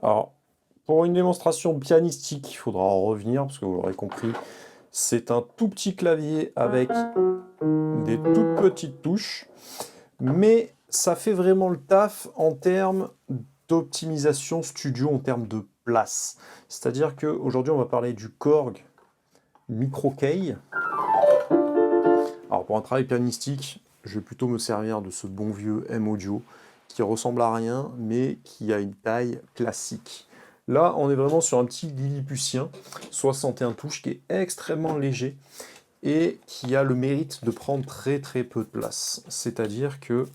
Alors, pour une démonstration pianistique, il faudra en revenir, parce que vous l'aurez compris, c'est un tout petit clavier avec des toutes petites touches, mais ça fait vraiment le taf en termes d'optimisation studio, en termes de place. C'est-à-dire qu'aujourd'hui, on va parler du Korg Micro Key. Alors, pour un travail pianistique, je vais plutôt me servir de ce bon vieux M-Audio, qui ressemble à rien, mais qui a une taille classique. Là, on est vraiment sur un petit Lilliputien, 61 touches, qui est extrêmement léger et qui a le mérite de prendre très très peu de place. C'est-à-dire que,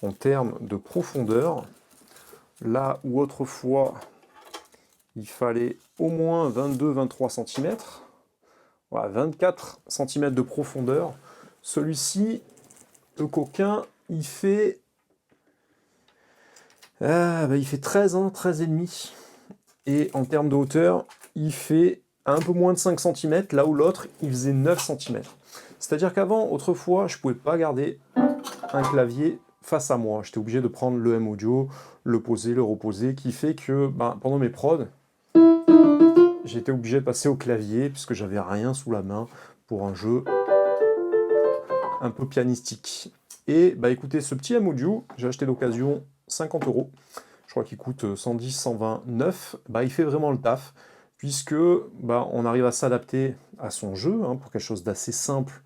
en termes de profondeur, là où autrefois il fallait au moins 22-23 cm, voilà, 24 cm de profondeur, celui-ci, le coquin, il fait, il fait 13, hein, 13,5. Et en termes de hauteur, il fait un peu moins de 5 cm, là où l'autre, il faisait 9 cm. C'est-à-dire qu'avant, autrefois, je ne pouvais pas garder un clavier face à moi. J'étais obligé de prendre le M-Audio, le poser, le reposer, qui fait que pendant mes prods, j'étais obligé de passer au clavier, puisque j'avais rien sous la main pour un jeu un peu pianistique. Et écoutez, ce petit M-Audio, j'ai acheté d'occasion 50 €. Je crois qu'il coûte 110, 129. Il fait vraiment le taf, puisque on arrive à s'adapter à son jeu, hein, pour quelque chose d'assez simple.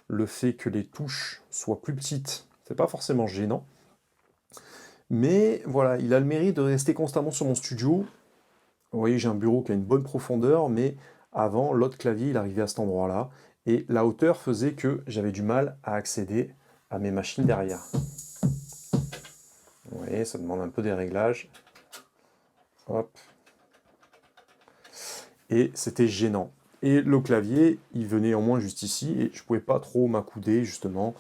Le fait que les touches soient plus petites, c'est pas forcément gênant. Mais voilà, il a le mérite de rester constamment sur mon studio. Vous voyez, j'ai un bureau qui a une bonne profondeur, mais avant, l'autre clavier, il arrivait à cet endroit-là. Et la hauteur faisait que j'avais du mal à accéder à mes machines derrière. Vous voyez, ça demande un peu des réglages. Hop. Et c'était gênant. Et le clavier, il venait au moins juste ici, et je ne pouvais pas trop m'accouder justement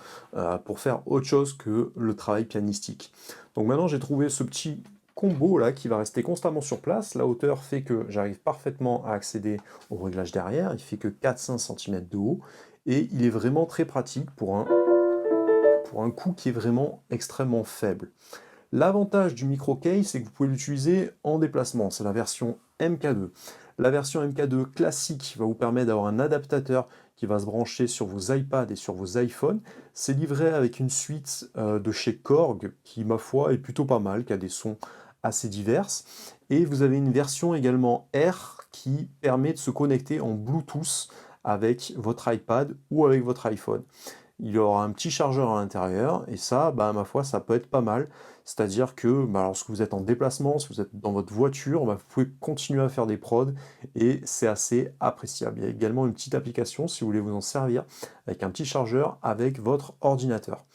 pour faire autre chose que le travail pianistique. Donc maintenant, j'ai trouvé ce petit combo là qui va rester constamment sur place. La hauteur fait que j'arrive parfaitement à accéder au réglage derrière. Il fait que 4-5 cm de haut, et il est vraiment très pratique pour un coût qui est vraiment extrêmement faible. L'avantage du micro case, c'est que vous pouvez l'utiliser en déplacement. C'est la version MK2. La version MK2 classique va vous permettre d'avoir un adaptateur qui va se brancher sur vos iPads et sur vos iPhones. C'est livré avec une suite de chez Korg qui, ma foi, est plutôt pas mal, qui a des sons assez divers. Et vous avez une version également R qui permet de se connecter en Bluetooth avec votre iPad ou avec votre iPhone. Il y aura un petit chargeur à l'intérieur, et ça, ma foi, ça peut être pas mal. C'est-à-dire que lorsque vous êtes en déplacement, si vous êtes dans votre voiture, vous pouvez continuer à faire des prods, et c'est assez appréciable. Il y a également une petite application, si vous voulez vous en servir, avec un petit chargeur avec votre ordinateur.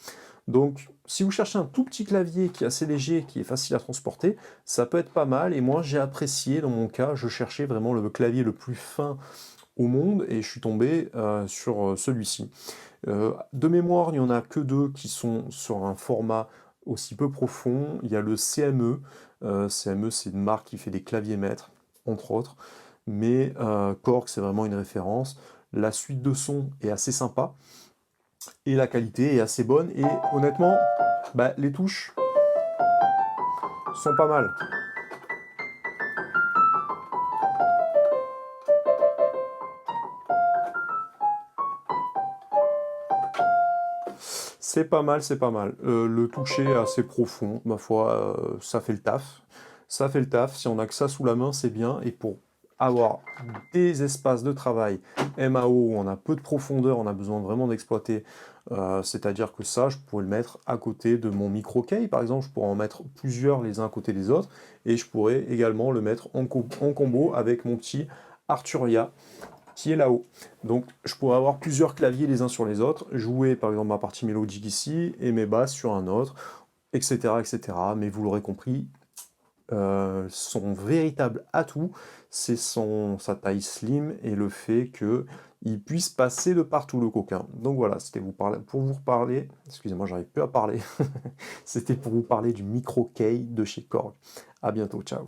Donc, si vous cherchez un tout petit clavier qui est assez léger, qui est facile à transporter, ça peut être pas mal, et moi j'ai apprécié, dans mon cas, je cherchais vraiment le clavier le plus fin au monde, et je suis tombé sur celui-ci. De mémoire, il n'y en a que deux qui sont sur un format aussi peu profond. Il y a le CME. CME, c'est une marque qui fait des claviers maîtres, entre autres. Mais Korg, c'est vraiment une référence. La suite de son est assez sympa. Et la qualité est assez bonne. Et honnêtement, les touches sont pas mal. C'est pas mal, c'est pas mal. Le toucher est assez profond, ma foi, ça fait le taf. Ça fait le taf, si on a que ça sous la main, c'est bien. Et pour avoir des espaces de travail MAO où on a peu de profondeur, on a besoin vraiment d'exploiter, c'est-à-dire que ça, je pourrais le mettre à côté de mon micro key, par exemple, je pourrais en mettre plusieurs les uns à côté des autres, et je pourrais également le mettre en combo avec mon petit Arturia, qui est là-haut. Donc je pourrais avoir plusieurs claviers les uns sur les autres, jouer par exemple ma partie mélodique ici et mes basses sur un autre, etc. etc. Mais vous l'aurez compris, son véritable atout, c'est sa taille slim et le fait qu'il puisse passer de partout le coquin. Donc voilà, c'était pour vous reparler, excusez-moi, j'arrive plus à parler, c'était pour vous parler du Micro K de chez Korg. À bientôt, ciao.